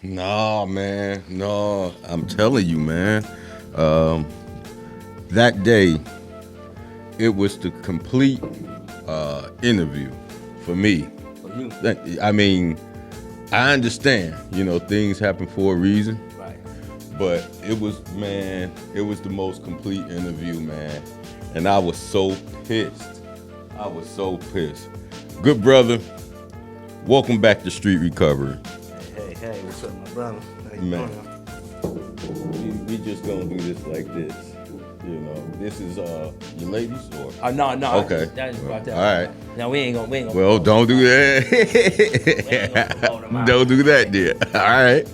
No, man. No, I'm telling you, man. Um, that day, it was the complete interview for me. For you. I mean, I understand, things happen for a reason, Right. but it was the most complete interview, man. And I was so pissed. I was so pissed. Good brother, welcome back to Street Recovery. Hey, what's up, my brother? How you Man. doing? We just gonna do this like this. This is your ladies or No. Okay. That is brought that. All right. Now we ain't gonna. Well, don't do We ain't gonna promote that. 'em out. Don't do that, dear. All right.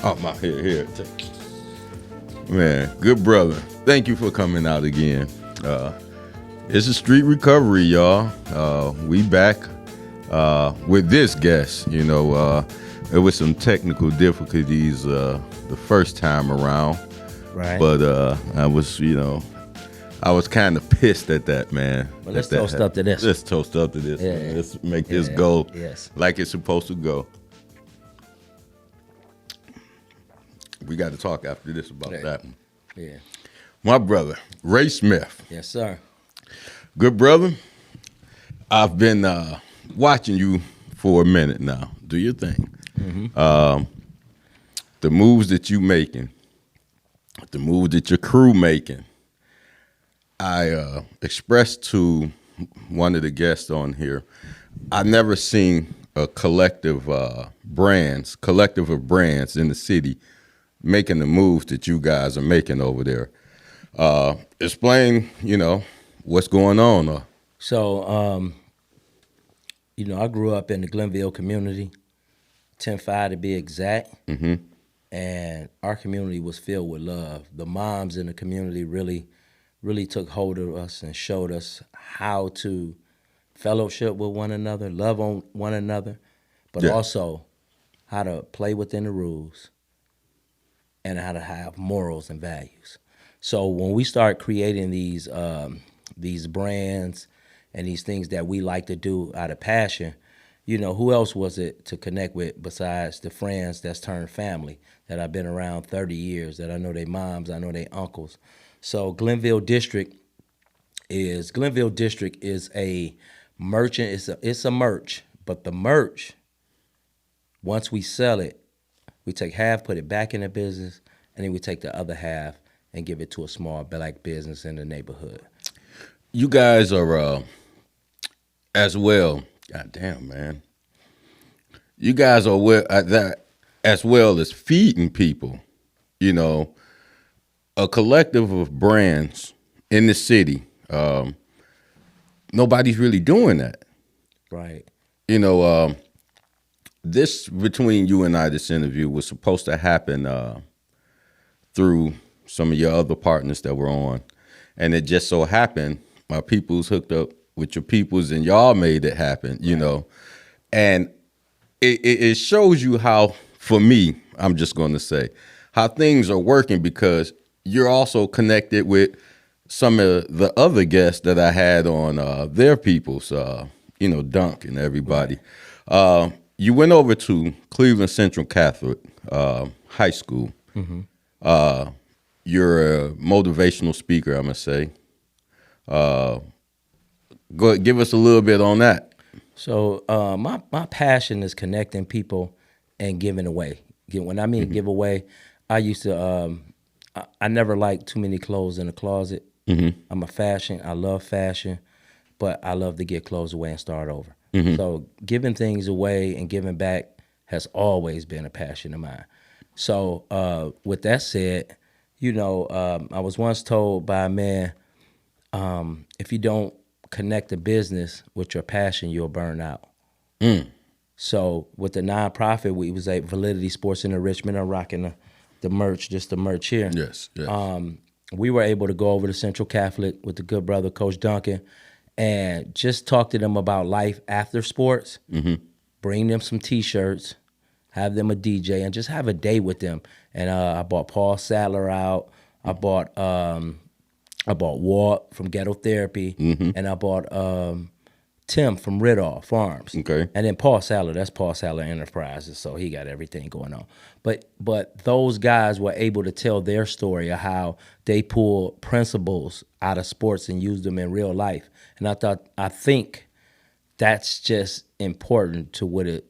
Oh my, here. Man, good brother. Thank you for coming out again. It's a Street Recovery, y'all. We back with this guest. There was some technical difficulties the first time around. Right. But I was kind of pissed at that, man. Well, let's toast up to this. Let's toast up to this. Yeah. Man. Let's make this go Yes. like it's supposed to go. We got to talk after this about that one. Yeah. My brother, Ray Smith. Yes, sir. Good brother. I've been watching you for a minute now. Do your thing. Mm-hmm. The moves that you making, the moves that your crew making. I expressed to one of the guests on here, I never seen a collective of brands in the city making the moves that you guys are making over there. Explain, what's going on. So, I grew up in the Glenville community, 10-5 to be exact. Mm-hmm. And our community was filled with love. The moms in the community really took hold of us and showed us how to fellowship with one another, love on one another, but also how to play within the rules and how to have morals and values. So when we start creating these brands and these things that we like to do out of passion, who else was it to connect with besides the friends that's turned family that I've been around 30 years, that I know their moms, I know their uncles. So Glenville District is a merchant. It's a merch, but the merch, once we sell it, we take half, put it back in the business, and then we take the other half and give it to a small black business in the neighborhood. You guys are as well. God damn, man. You guys are that as well as feeding people. A collective of brands in the city. Nobody's really doing that. Right. This between you and I, this interview was supposed to happen through some of your other partners that were on, and it just so happened my peoples hooked up with your peoples, and y'all made it happen. And it shows you how, for me, I'm just going to say how things are working because you're also connected with some of the other guests that I had on their peoples, Dunk and everybody. Right. You went over to Cleveland Central Catholic High School. Mm-hmm. You're a motivational speaker, I'm going to say. Go ahead, give us a little bit on that. So my passion is connecting people and giving away. When I mean give away, I used to, I never liked too many clothes in the closet. Mm-hmm. I love fashion, but I love to get clothes away and start over. Mm-hmm. So giving things away and giving back has always been a passion of mine. So with that said, I was once told by a man, if you don't connect the business with your passion, you'll burn out. So with the nonprofit, we was at Validity Sports in Richmond. I'm rocking the merch, just the merch here. Yes. We were able to go over to Central Catholic with the good brother, Coach Duncan, and just talk to them about life after sports, bring them some T-shirts, have them a DJ, and just have a day with them. And I bought Paul Sadler out. I bought Walt from Ghetto Therapy, and I bought Tim from Ridolph Farms. Okay. And then Paul Saller, that's Paul Saller Enterprises, so he got everything going on. But those guys were able to tell their story of how they pull principles out of sports and use them in real life. And I think that's just important to what it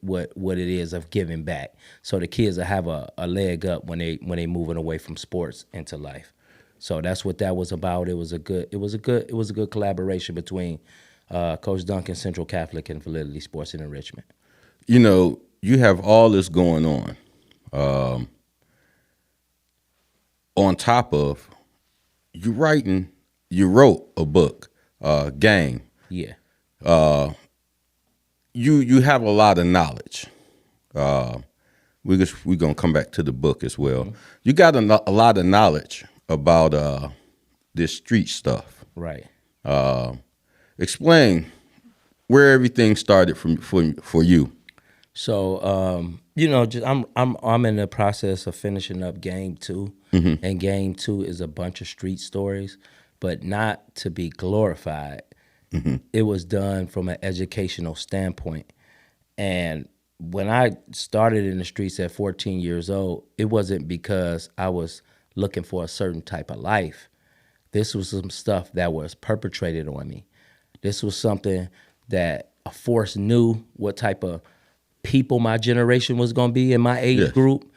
is of giving back. So the kids will have a leg up when they moving away from sports into life. So that's what that was about. It was a good collaboration between Coach Duncan, Central Catholic, and Validity Sports and Enrichment. You know, you have all this going on. On top of you wrote a book, Game. Yeah. You have a lot of knowledge. We're gonna come back to the book as well. Mm-hmm. You got a lot of knowledge about this street stuff. Right. Explain where everything started for you. So just I'm in the process of finishing up Game 2, mm-hmm. and Game 2 is a bunch of street stories, but not to be glorified. Mm-hmm. It was done from an educational standpoint. And when I started in the streets at 14 years old, it wasn't because I was looking for a certain type of life. This was some stuff that was perpetrated on me. This was something that a force knew what type of people my generation was going to be in my age group.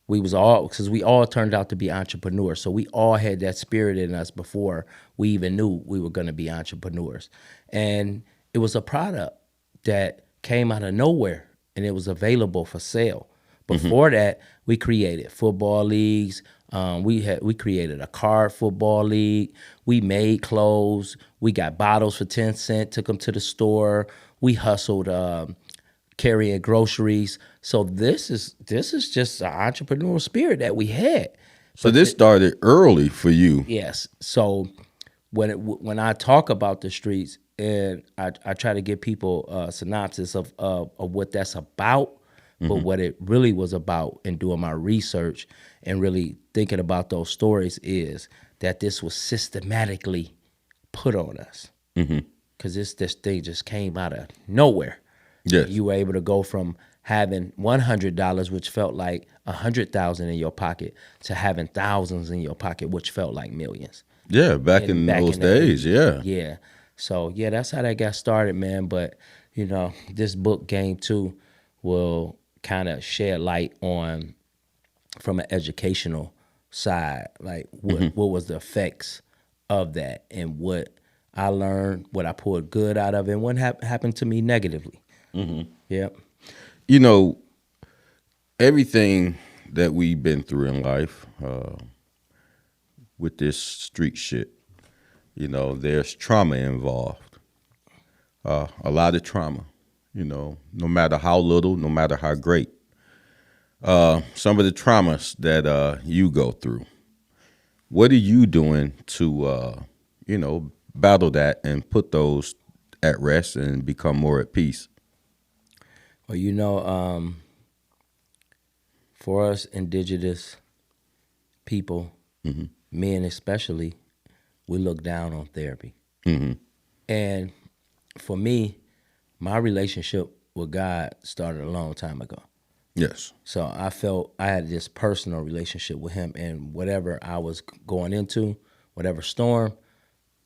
Because we all turned out to be entrepreneurs. So we all had that spirit in us before we even knew we were going to be entrepreneurs. And it was a product that came out of nowhere, and it was available for sale. Before that, we created football leagues. We created a card football league. We made clothes. We got bottles for 10 cents, took them to the store. We hustled carrying groceries. So this is just an entrepreneurial spirit that we had. So this started early for you. Yes. So when I talk about the streets, and I try to give people a synopsis of what that's about, mm-hmm. but what it really was about in doing my research and really thinking about those stories is that this was systematically put on us. Because this thing just came out of nowhere. Yes. You were able to go from having $100, which felt like $100,000 in your pocket, to having thousands in your pocket, which felt like millions. Yeah, back in those days, yeah. Yeah. So, yeah, that's how that got started, man. But, this book, Game 2, will kind of shed light on, from an educational side, like what was the effects of that and what I learned, what I pulled good out of it, and what happened to me negatively. Mm-hmm. Yep. Everything that we've been through in life with this street shit, there's trauma involved. A lot of trauma, no matter how little, no matter how great. Some of the traumas that you go through. What are you doing to, battle that and put those at rest and become more at peace? Well, for us indigenous people, mm-hmm. men especially, we look down on therapy. Mm-hmm. And for me, my relationship with God started a long time ago. Yes. So I felt I had this personal relationship with him, and whatever I was going into, whatever storm,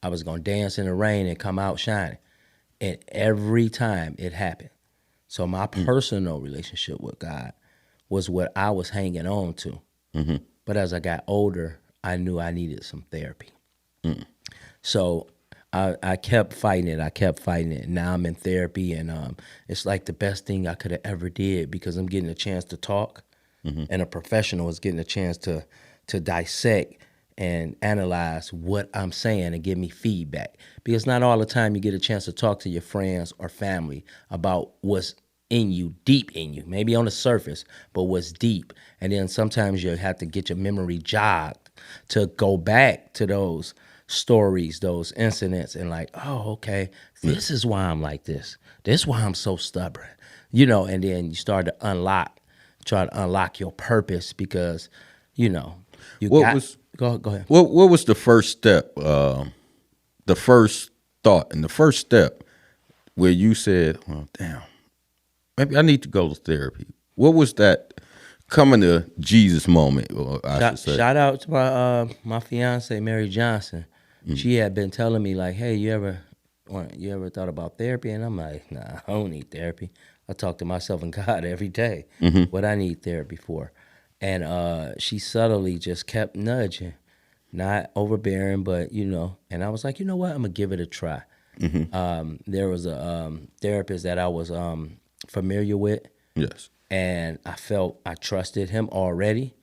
I was going to dance in the rain and come out shining. And every time it happened. So my personal relationship with God was what I was hanging on to. Mm-hmm. But as I got older, I knew I needed some therapy. Mm. So I kept fighting it. Now I'm in therapy, and it's like the best thing I could have ever did, because I'm getting a chance to talk, mm-hmm. and a professional is getting a chance to dissect and analyze what I'm saying and give me feedback. Because not all the time you get a chance to talk to your friends or family about what's in you, deep in you, maybe on the surface, but what's deep. And then sometimes you have to get your memory jogged to go back to those stories, those incidents, and like, oh, okay, this is why I'm like this. This is why I'm so stubborn, and then you start to try to unlock your purpose, because, go ahead. What was the first step, the first thought and the first step where you said, "Well, damn, maybe I need to go to therapy"? What was that coming to Jesus moment, or I should say? Shout out to my fiance Mary Johnson. She had been telling me like, "Hey, you ever thought about therapy?" And I'm like, "Nah, I don't need therapy. I talk to myself and God every day. What I need therapy for." And she subtly just kept nudging, not overbearing, but And I was like, you know what? I'm gonna give it a try. There was a therapist that I was familiar with, Yes. and I trusted him already,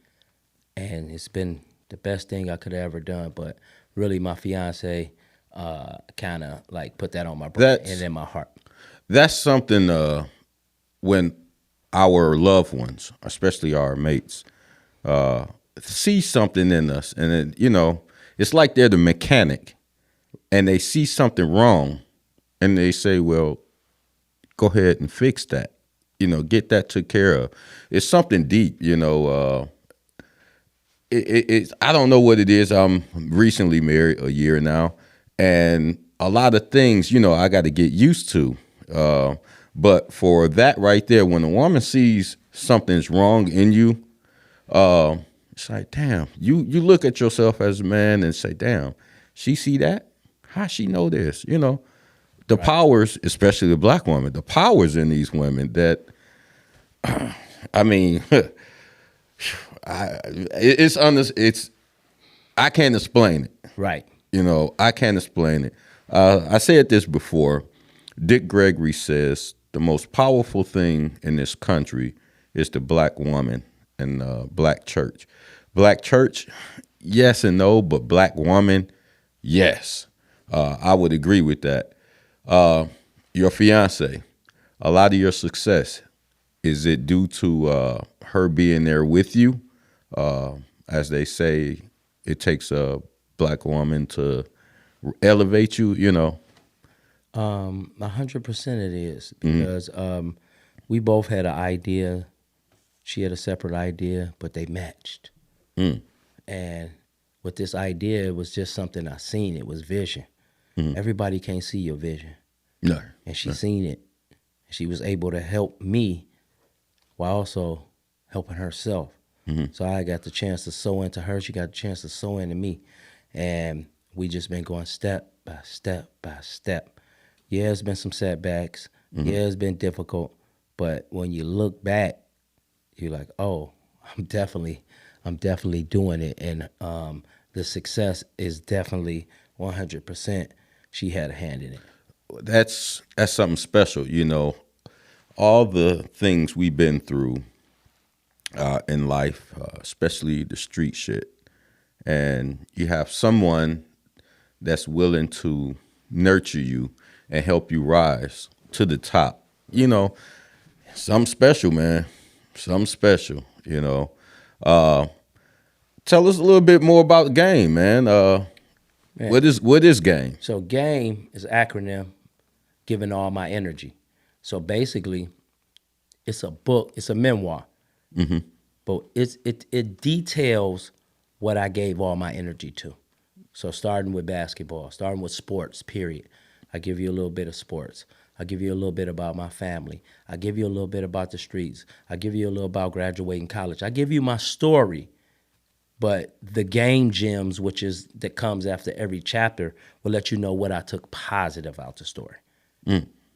and it's been the best thing I could have ever done. But really, my fiance kind of like put that on my brain and in my heart. That's something when our loved ones, especially our mates, see something in us, and it's like they're the mechanic, and they see something wrong, and they say, "Well, go ahead and fix that. Get that took care of." It's something deep. It's I don't know what it is. I'm recently married a year now, and a lot of things, I got to get used to. But for that right there, when a woman sees something's wrong in you, it's like, damn. You look at yourself as a man and say, damn, she see that? How she know this? The powers, especially the black woman, the powers in these women that, I mean, it's I can't explain it. Right. I can't explain it. I said this before. Dick Gregory says the most powerful thing in this country is the black woman and black church. Black church, yes and no, but black woman, yes. I would agree with that. Your fiance, a lot of your success, is it due to her being there with you? As they say, it takes a black woman to elevate you, 100% it is, because we both had an idea. She had a separate idea, but they matched. And with this idea, it was just something I seen. It was vision. Everybody can't see your vision. No. And she seen it. She was able to help me while also helping herself. So I got the chance to sow into her. She got the chance to sow into me. And we just been going step by step by step. Yeah, it's been some setbacks. Yeah, it's been difficult. But when you look back, you're like, oh, I'm definitely doing it. And the success is definitely 100%. She had a hand in it. That's something special, all the things we've been through in life, especially the street shit, and you have someone that's willing to nurture you and help you rise to the top. Something special, man. Something special. Tell us a little bit more about the game, man. What is game? So game is an acronym, giving all my energy. So basically, it's a book. It's a memoir. But it details what I gave all my energy to. So starting with basketball, starting with sports, period. I give you a little bit of sports. I give you a little bit about my family. I give you a little bit about the streets. I give you a little about graduating college. I give you my story. But the game gems, that comes after every chapter, will let you know what I took positive out the story.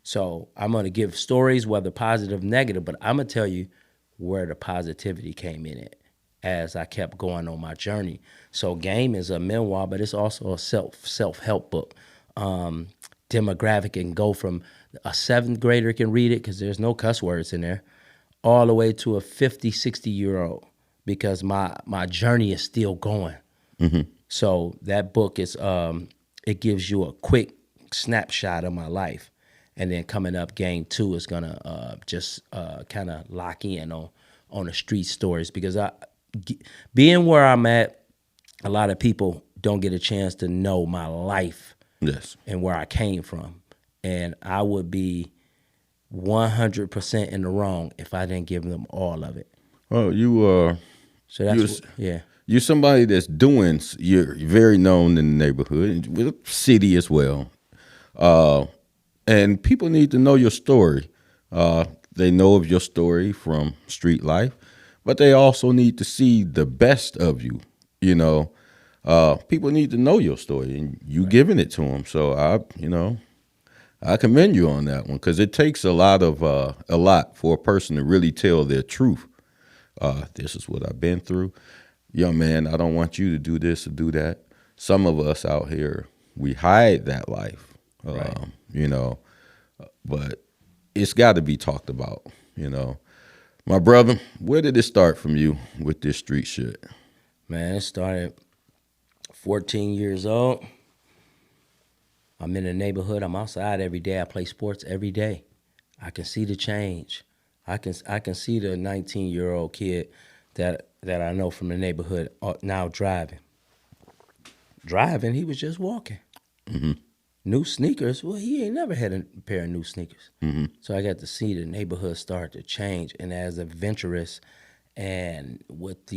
So I'm going to give stories, whether positive, negative, but I'm going to tell you where the positivity came in it as I kept going on my journey. So game is a memoir, but it's also a self-help book. Demographic can go from a 7th grader can read it because there's no cuss words in there, all the way to a 50, 60-year-old, because my journey is still going. So that book is it gives you a quick snapshot of my life. And then coming up, game 2 is gonna just kind of lock in on the street stories, because being where I'm at, a lot of people don't get a chance to know my life. Yes. And where I came from, and I would be 100% in the wrong if I didn't give them all of it. Well, you So that's you're somebody that's doing. You're very known in the neighborhood, with the city as well. And people need to know your story. They know of your story from street life, but they also need to see the best of you. You know, people need to know your story, and you giving it to them. So I commend you on that one because it takes a lot for a person to really tell their truth. This is what I've been through. Young man, I don't want you to do this or do that. Some of us out here, we hide that life, Right. you know, but it's got to be talked about, My brother, where did it start from you with this street shit? Man, it started 14 years old. I'm in the neighborhood. I'm outside every day. I play sports every day. I can see the change. I can see the 19-year-old kid that I know from the neighborhood now driving. Driving, he was just walking. Mm-hmm. New sneakers. Well, he ain't never had a pair of new sneakers. Mm-hmm. So I got to see the neighborhood start to change. And as adventurous and with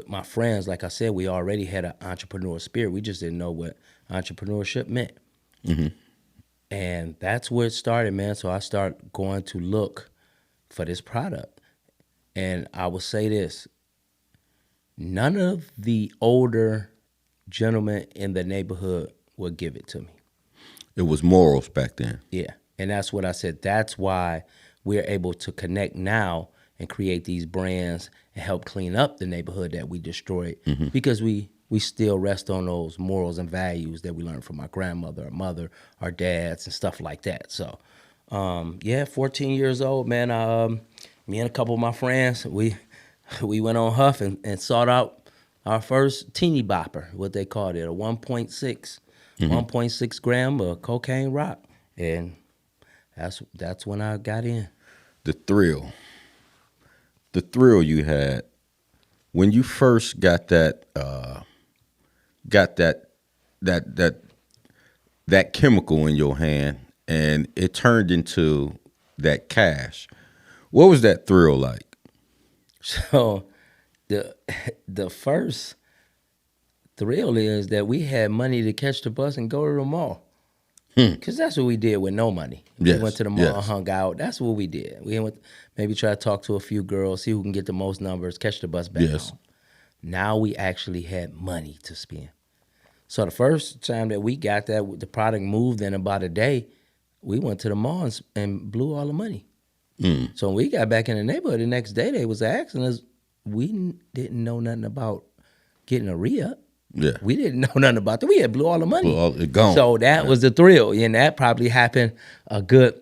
my friends, like I said, we already had an entrepreneur spirit. We just didn't know what entrepreneurship meant. Mm-hmm. And that's where it started, man. So I started going to look for this product. And I will say this, none of the older gentlemen in the neighborhood would give it to me. It was morals back then. Yeah. And that's what I said. That's why we're able to connect now and create these brands and help clean up the neighborhood that we destroyed, because we still rest on those morals and values that we learned from our grandmother, our mother, our dads, and stuff like that. So, 14 years old, man. Me and a couple of my friends, we went on Huff and sought out our first teeny bopper, what they called it, a 1.6 gram of cocaine rock, and that's when I got in. The thrill you had when you first got that chemical in your hand and it turned into that cash. What was that thrill like? So the first thrill is that we had money to catch the bus and go to the mall. Because that's what we did with no money. Yes, We went to the mall, yes. hung out. That's what we did. We went, maybe try to talk to a few girls, see who can get the most numbers, catch the bus back Yes. home. Now we actually had money to spend. So the first time that we got that, the product moved in about a day, we went to the mall and blew all the money. So when we got back in the neighborhood the next day, they was asking us, we didn't know nothing about getting a re-up. Yeah. We didn't know nothing about that. We had blew all the money. It gone. So that was the thrill. And that probably happened a good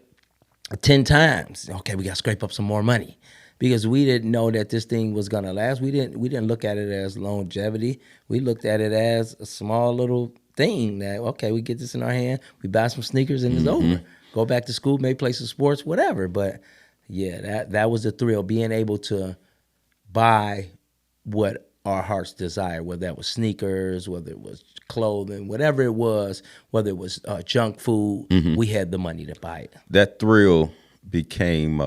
10 times. Okay, we got to scrape up some more money. Because we didn't know that this thing was gonna last. We didn't look at it as longevity. We looked at it as a small little thing that, okay, we get this in our hand, we buy some sneakers and it's over. Go back to school, maybe play some sports, whatever. But yeah, that was the thrill, being able to buy what our hearts desire, whether that was sneakers, whether it was clothing, whatever it was, whether it was junk food, we had the money to buy it. That thrill became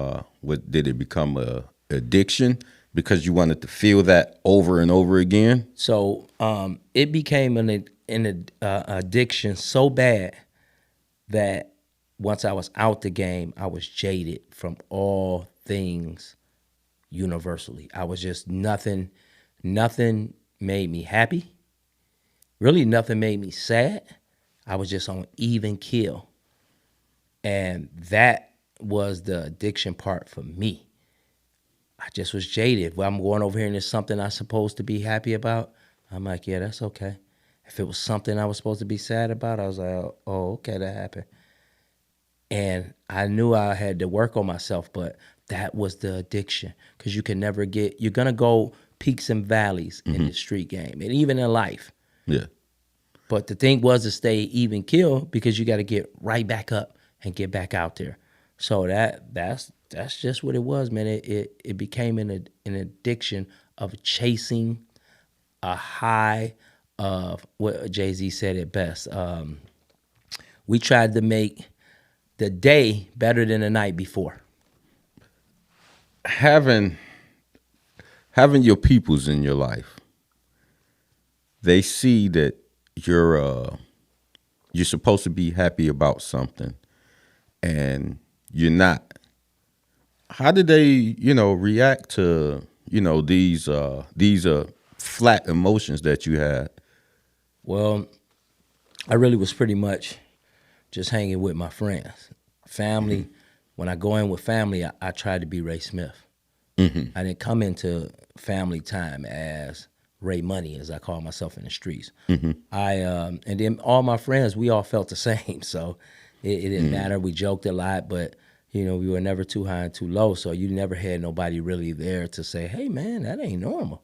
did it become a addiction because you wanted to feel that over and over again? So it became an addiction so bad that once I was out the game, I was jaded from all things universally. I was just nothing made me happy. Really nothing made me sad. I was just on even keel. And that was the addiction part for me. I just was jaded. Well, I'm going over here and there's something I'm supposed to be happy about. I'm like, yeah, that's okay. If it was something I was supposed to be sad about, I was like, oh, okay, that happened. And I knew I had to work on myself, but that was the addiction. Because you can never you're going to go peaks and valleys in the street game and even in life. Yeah. But the thing was to stay even kill, because you got to get right back up and get back out there. So that's just what it was, man. It became an addiction of chasing a high of what Jay-Z said it best. We tried to make the day better than the night before. Having your peoples in your life, they see that you're supposed to be happy about something, and you're not. How did they, react to, these flat emotions that you had? Well, I really was pretty much just hanging with my friends. Family, when I go in with family, I try to be Ray Smith. I didn't come into family time as Ray Money, as I call myself in the streets. And then all my friends, we all felt the same. So it didn't matter. We joked a lot, but we were never too high and too low. So you never had nobody really there to say, "Hey, man, that ain't normal."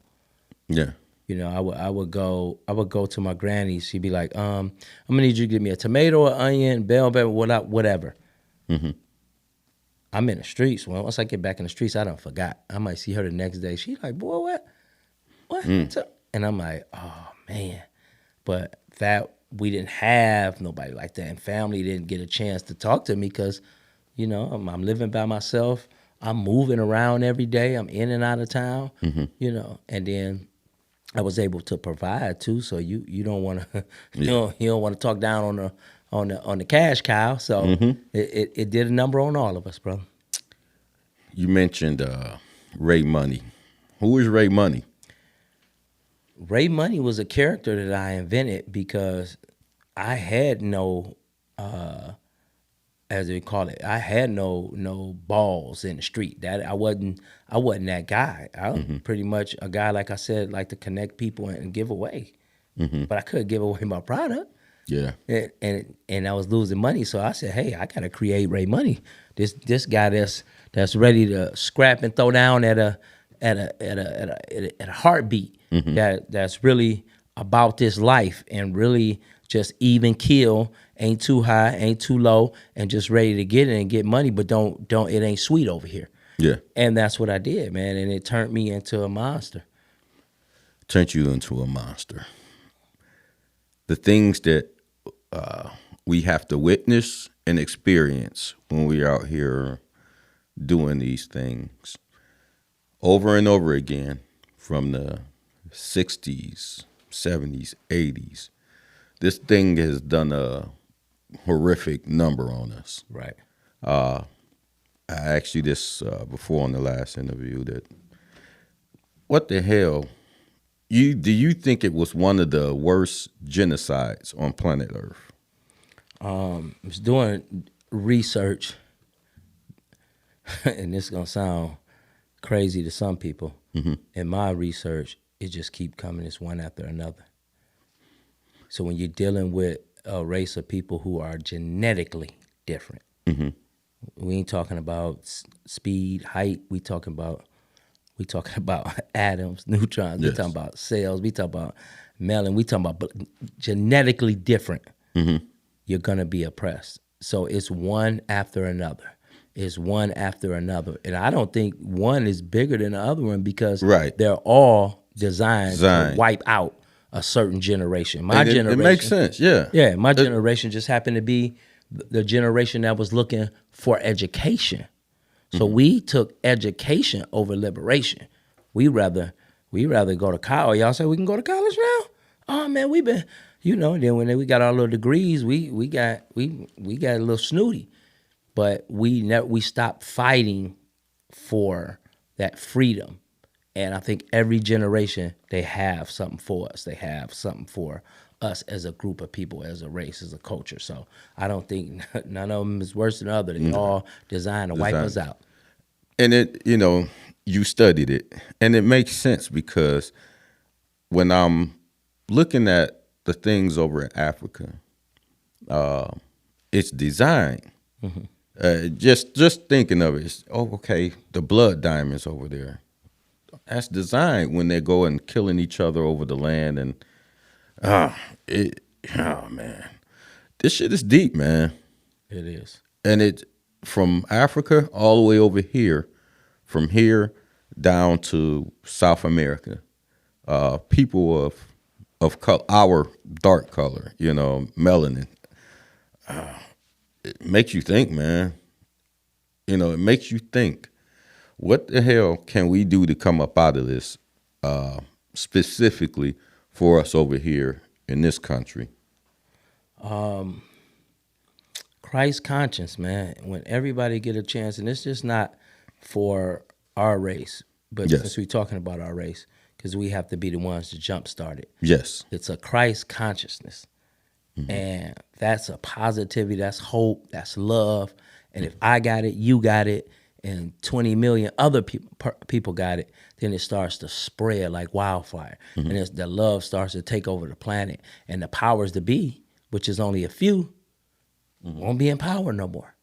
Yeah. I would go to my granny. She'd be like, I'm gonna need you to give me a tomato, an onion, bell pepper, whatever. I'm in the streets. Well, once I get back in the streets, I done forgot. I might see her the next day. She's like, "Boy, what? What's up?" And I'm like, "Oh man," but that we didn't have nobody like that, and family didn't get a chance to talk to me because, I'm living by myself. I'm moving around every day. I'm in and out of town. And then I was able to provide too. So you don't want to you don't want to talk down on the cash cow. So it did a number on all of us, bro. You mentioned Ray Money. Who is Ray Money? Ray Money was a character that I invented because I had no, as they call it, I had no balls in the street. That I wasn't that guy. I was pretty much a guy, like I said, like to connect people and give away. But I couldn't give away my product. Yeah. And I was losing money, so I said, "Hey, I gotta create Ray Money. This guy that's ready to scrap and throw down at a heartbeat. That's really about this life and really just even kill, ain't too high, ain't too low, and just ready to get it and get money, but don't it ain't sweet over here." Yeah. And that's what I did, man, and it turned me into a monster. Turned you into a monster. The things that we have to witness and experience when we're out here doing these things over and over again from the 60s, 70s, 80s. This thing has done a horrific number on us. Right. I asked you this before on the last interview that what the hell, do you think it was one of the worst genocides on planet Earth? I was doing research, and this is gonna sound crazy to some people. In my research, it just keep coming. It's one after another. So when you're dealing with a race of people who are genetically different, we ain't talking about speed, height. We talking about atoms, neutrons. Yes. We talking about cells. We talking about melanin. We talking about genetically different. You're gonna be oppressed. So it's one after another. It's one after another. And I don't think one is bigger than the other one because they're all designed to wipe out a certain generation. My generation. It makes sense, yeah. Yeah, my generation just happened to be the generation that was looking for education. So we took education over liberation. We rather go to college. Y'all say we can go to college now? Oh man, we've been, then when we got our little degrees, we got a little snooty. But we stopped fighting for that freedom. And I think every generation, they have something for us. They have something for us as a group of people, as a race, as a culture. So I don't think none of them is worse than the other. They're all designed to wipe us out. And you studied it. And it makes sense because when I'm looking at the things over in Africa, it's designed. Just thinking of it, okay, the blood diamonds over there. That's designed when they go and killing each other over the land, and man, this shit is deep, man. It is, and it from Africa all the way over here, from here down to South America. People of color, our dark color, melanin. It makes you think, man. It makes you think. What the hell can we do to come up out of this, specifically for us over here in this country? Christ conscience, man. When everybody get a chance, and it's just not for our race, but Yes. since we're talking about our race, because we have to be the ones to jumpstart it. Yes. It's a Christ consciousness. And that's a positivity, that's hope, that's love. And if I got it, you got it, and 20 million other people got it, then it starts to spread like wildfire. And the love starts to take over the planet. And the powers to be, which is only a few, won't be in power no more.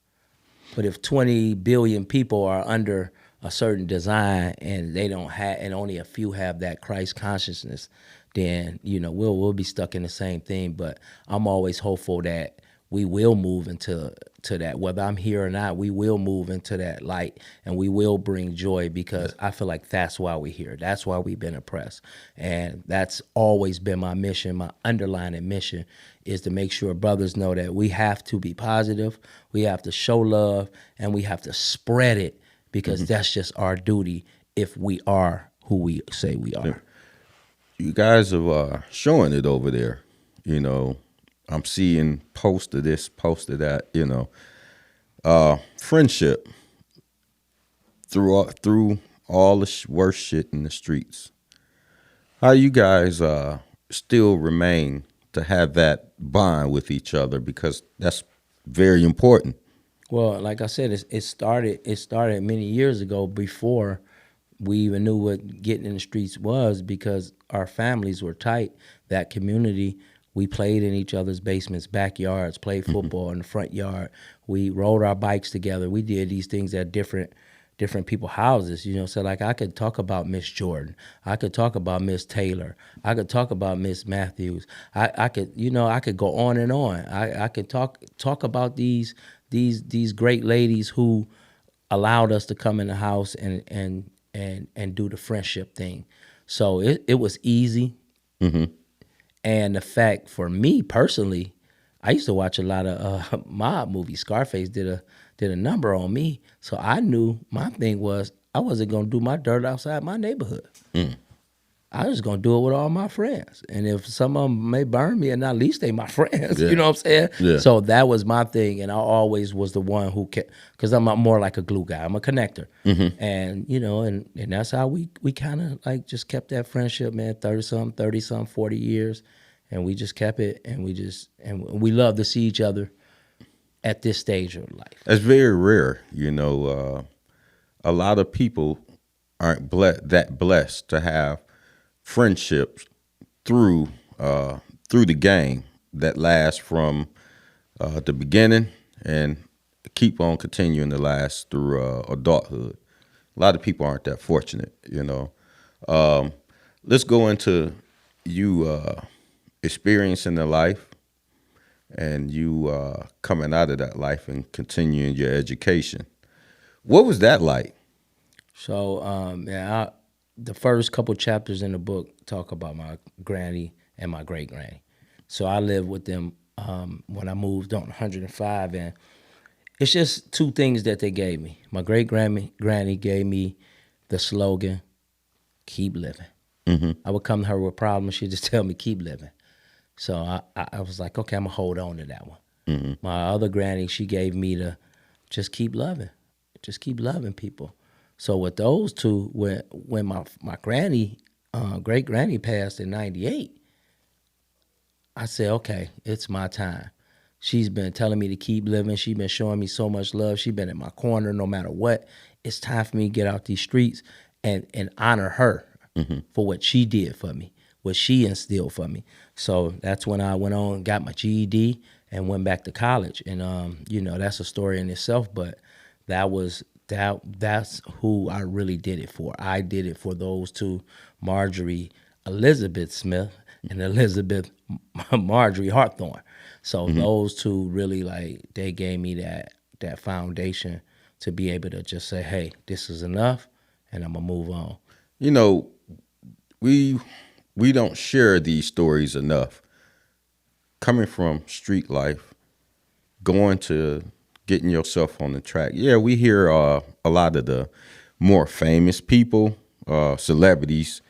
But if 20 billion people are under a certain design and they don't have, and only a few have that Christ consciousness, then we'll be stuck in the same thing. But I'm always hopeful that we will move into that. Whether I'm here or not, we will move into that light, and we will bring joy, because I feel like that's why we're here. That's why we've been oppressed, and that's always been my mission. My underlying mission is to make sure brothers know that we have to be positive, we have to show love, and we have to spread it, because that's just our duty if we are who we say we are. You guys are showing it over there. I'm seeing post of this, post of that. Friendship through all the worst shit in the streets. How you guys still remain to have that bond with each other, because that's very important. Well, like I said, it started many years ago, before we even knew what getting in the streets was, because our families were tight. That community, we played in each other's basements, backyards, played football in the front yard. We rode our bikes together. We did these things at different people's houses, So like, I could talk about Miss Jordan, I could talk about Miss Taylor, I could talk about Miss Matthews. I could go on and on. I could talk about these great ladies who allowed us to come in the house and do the friendship thing. So it was easy. And the fact, for me personally, I used to watch a lot of mob movies. Scarface did a number on me, so I knew my thing was I wasn't gonna do my dirt outside my neighborhood. I was gonna do it with all my friends, and if some of them may burn me, and at least they my friends. Yeah. You know what I'm saying? Yeah. So that was my thing, and I always was the one who kept, because I'm more like a glue guy. I'm a connector, and and that's how we kind of like just kept that friendship, man. 30-some, 40 years, and we just kept it, and we love to see each other at this stage of life. That's very rare. A lot of people aren't that blessed to have friendships through the game that last from the beginning and keep on continuing to last through adulthood. A lot of people aren't that fortunate. Let's go into you experiencing the life, and you coming out of that life and continuing your education. What was that like? So, the first couple chapters in the book talk about my granny and my great granny. So I lived with them when I moved on 105, and it's just two things that they gave me. My great granny gave me the slogan, "Keep living." I would come to her with problems, she'd just tell me, "Keep living." So I was like, okay, I'm gonna hold on to that one. My other granny, she gave me the just keep loving people. So with those two, when my granny, great granny passed in '98, I said, okay, it's my time. She's been telling me to keep living. She's been showing me so much love. She's been in my corner no matter what. It's time for me to get out these streets and honor her for what she did for me, what she instilled for me. So that's when I went on, got my GED, and went back to college. And that's a story in itself, but that's who I really did it for. I did it for those two, Marjorie Elizabeth Smith and Elizabeth Marjorie Hawthorne. So those two really, like, they gave me that foundation to be able to just say, hey, this is enough, and I'm gonna move on. We don't share these stories enough. Coming from street life, going to getting yourself on the track. Yeah, we hear a lot of the more famous people, celebrities,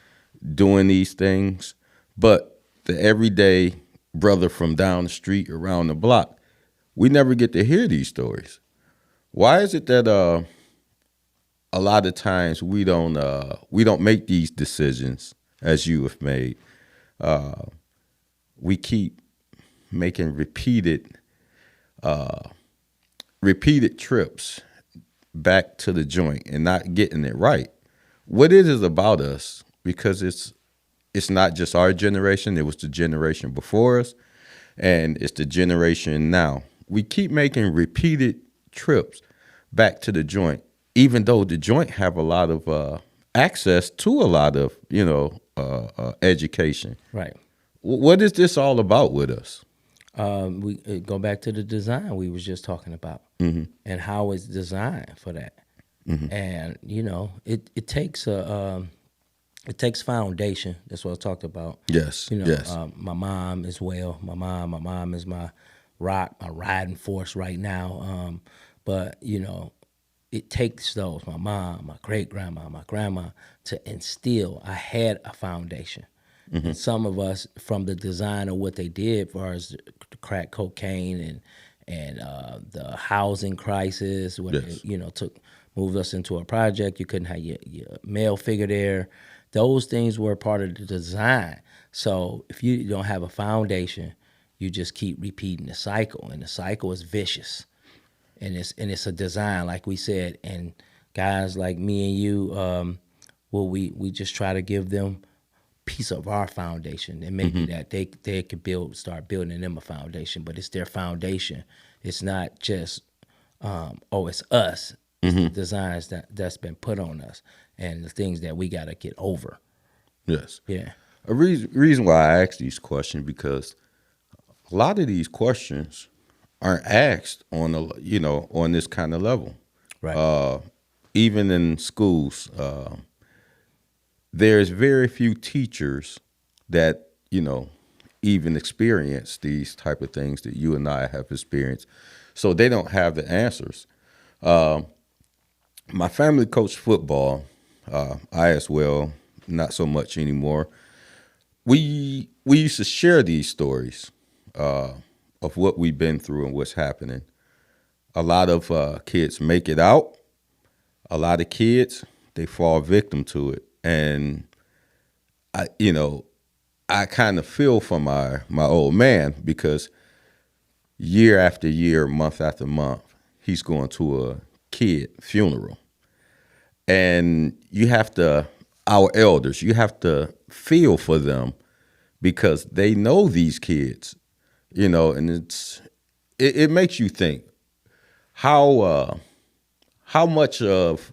doing these things, but the everyday brother from down the street, around the block, we never get to hear these stories. Why is it that a lot of times we don't make these decisions as you have made? We keep making repeated trips back to the joint and not getting it right. What it is about us, because it's not just our generation, it was the generation before us, and it's the generation now. We keep making repeated trips back to the joint, even though the joint have a lot of access to a lot of education. Right. What is this all about with us? We go back to the design we was just talking about, and how it's designed for that. And it takes foundation. That's what I talked about. Yes, yes. My mom as well. My mom is my rock, my riding force right now. But it takes those, my mom, my great grandma, my grandma, to instill. I had a foundation. And some of us, from the design of what they did, as far as the crack cocaine and the housing crisis, when it moved us into a project, you couldn't have your male figure there. Those things were part of the design. So if you don't have a foundation, you just keep repeating the cycle, and the cycle is vicious. And it's a design, like we said. And guys like me and you, we just try to give them piece of our foundation, and maybe that they could start building them a foundation. But it's their foundation. It's not just it's us. It's the designs that's been put on us, and the things that we got to get over. Yes. Yeah. A reason why I ask these questions, because a lot of these questions aren't asked on on this kind of level. Right. Even in schools, there's very few teachers that even experience these type of things that you and I have experienced, so they don't have the answers. My family coached football. I as well, not so much anymore. We used to share these stories of what we've been through and what's happening. A lot of kids make it out. A lot of kids, they fall victim to it. And I kind of feel for my old man, because year after year, month after month, he's going to a kid funeral. And our elders, you have to feel for them, because they know these kids, and it makes you think how much of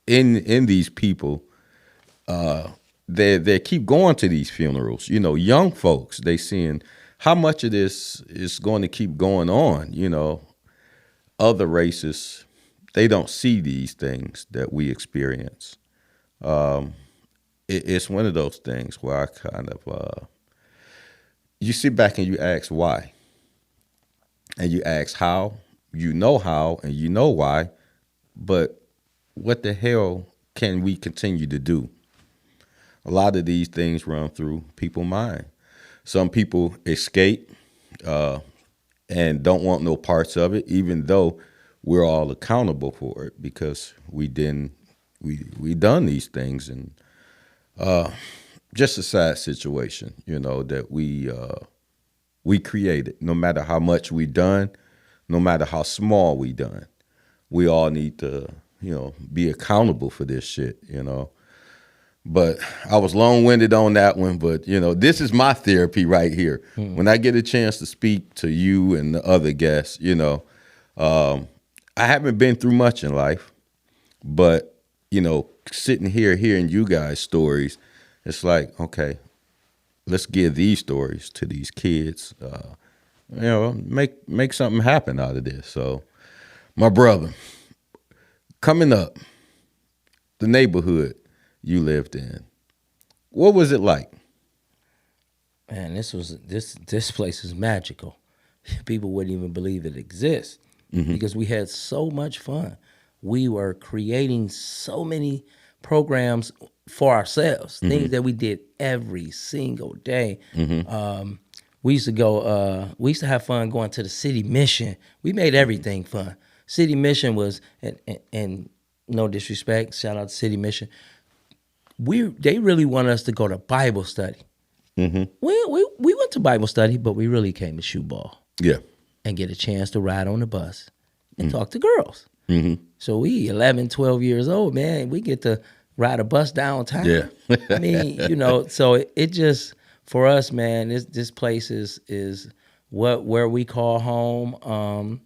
in these people they keep going to these funerals. Young folks, they seeing how much of this is going to keep going on. Other races, they don't see these things that we experience. It's one of those things where I kind of you sit back and you ask why, and you ask how. You know how, and you know why, but what the hell can we continue to do? A lot of these things run through people's mind. Some people escape and don't want no parts of it, even though we're all accountable for it, because we done these things. And just a sad situation, that we created. No matter how much we done, no matter how small we done, we all need to be accountable for this shit. But I was long-winded on that one. But this is my therapy right here. When I get a chance to speak to you and the other guests, I haven't been through much in life, but sitting here hearing you guys' stories, it's like, okay, let's give these stories to these kids. Make something happen out of this. So, my brother, coming up, the neighborhood you lived in, what was it like? Man, this place is magical. People wouldn't even believe it exists, because we had so much fun. We were creating so many programs for ourselves, things that we did every single day. We used to go. We used to have fun going to the city mission. We made everything fun. City mission was, and no disrespect, shout out to city mission. They really wanted us to go to Bible study. We went to Bible study, but we really came to shoot ball. Yeah. And get a chance to ride on the bus and talk to girls. So we 11, 12 years old, man. We get to ride a bus downtown. Yeah. I mean, so it just, for us, man, this place is where we call home.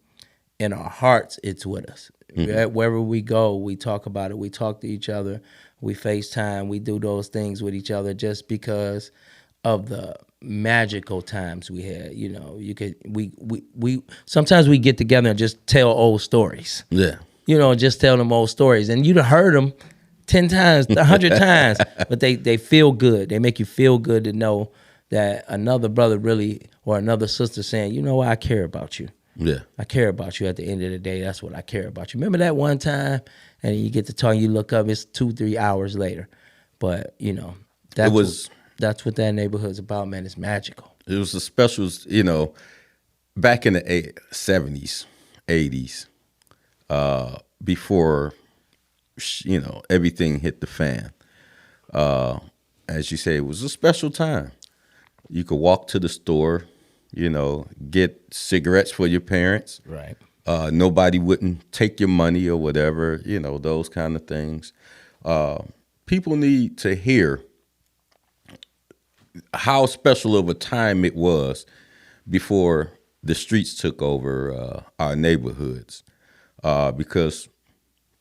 In our hearts, it's with us. Wherever we go, we talk about it. We talk to each other. We FaceTime. We do those things with each other just because of the magical times we had. We sometimes we get together and just tell old stories. Yeah. Just tell them old stories. And you'd have heard them 10 times, 100 times, but they feel good. They make you feel good to know that another brother really, or another sister saying, I care about you. Yeah. I care about you at the end of the day. That's what I care about you. Remember that one time? And you get to talk, you look up, it's 2-3 hours later. But, that's what that neighborhood's about, man. It's magical. It was a special, back in the 70s, 80s, before, everything hit the fan. As you say, it was a special time. You could walk to the store, get cigarettes for your parents. Right. Nobody wouldn't take your money or whatever, those kind of things. People need to hear how special of a time it was before the streets took over our neighborhoods, because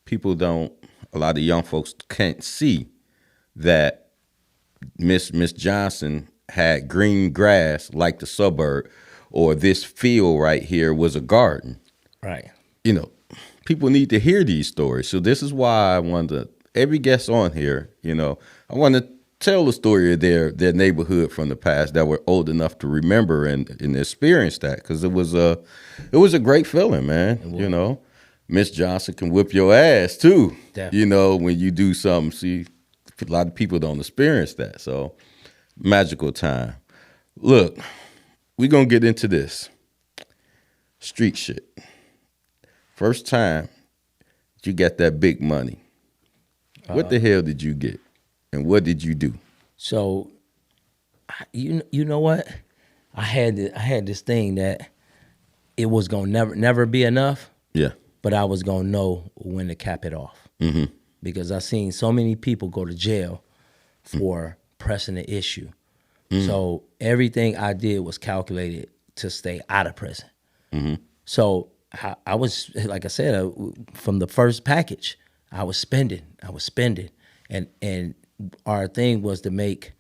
people a lot of young folks can't see that Miss Johnson had green grass like the suburb, or this field right here was a garden. Right. People need to hear these stories. So this is why I wanted every guest on here, I want to tell the story of their neighborhood from the past that were old enough to remember and experience that, because it was a great feeling, man. Miss Johnson can whip your ass too. Definitely. When you do something. See, a lot of people don't experience that. So magical time. Look, we're gonna get into this street shit. First time you got that big money, what the hell did you get? And what did you do? So, you know what? I had this thing that it was gonna never be enough. Yeah. But I was gonna know when to cap it off. Because I seen so many people go to jail for pressing the issue. So everything I did was calculated to stay out of prison. So I was, like I said, from the first package, I was spending, and our thing was to make,